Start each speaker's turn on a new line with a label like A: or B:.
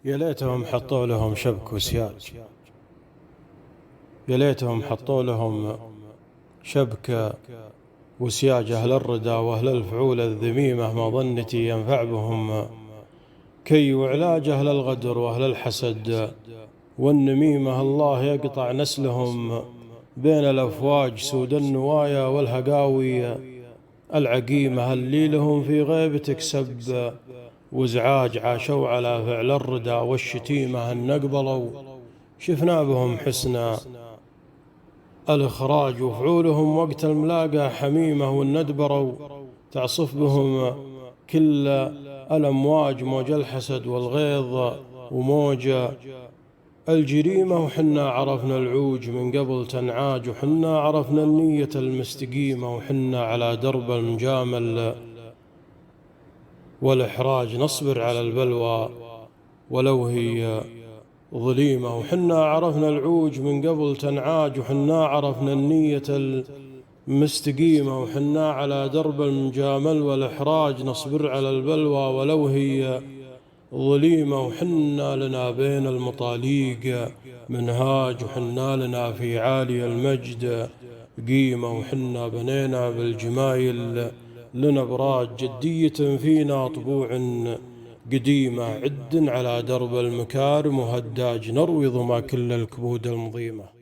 A: يا ليتهم حطوا لهم شبك وسياج، يا ليتهم حطوا لهم شبك وسياج. أهل الردى وأهل الفعول الذميمة ما ظنتي ينفع بهم كي وعلاج أهل الغدر وأهل الحسد والنميمة. الله يقطع نسلهم بين الأفواج، سود النوايا والهقاوي العقيمة اللي لهم في غيبتك سب وازعاج. عاشوا على فعل الردى والشتيمة أن نقبلوا شفنا بهم حسنا الإخراج، وفعولهم وقت الملاقى حميمة والندبروا تعصف بهم كل الأمواج، موج الحسد والغيظ وموج الجريمة. وحنا عرفنا العوج من قبل تنعاج، وحنا عرفنا النية المستقيمة، وحنا على درب المجامل والإحراج نصبر على البلوى ولو هي ظليمة. وحنا عرفنا العوج من قبل تنعاج، وحنا عرفنا النية المستقيمة، وحنا على درب المجامل والإحراج نصبر على البلوى ولو هي ظليمة. وحنا لنا بين المطاليق منهاج، وحنا لنا في عالي المجد قيمة، وحنا بنينا بالجمايل لنا أبراج جدية فينا طبوع قديمة. عد على درب المكارم وهداج نروي ظما كل الكبود المضيمة.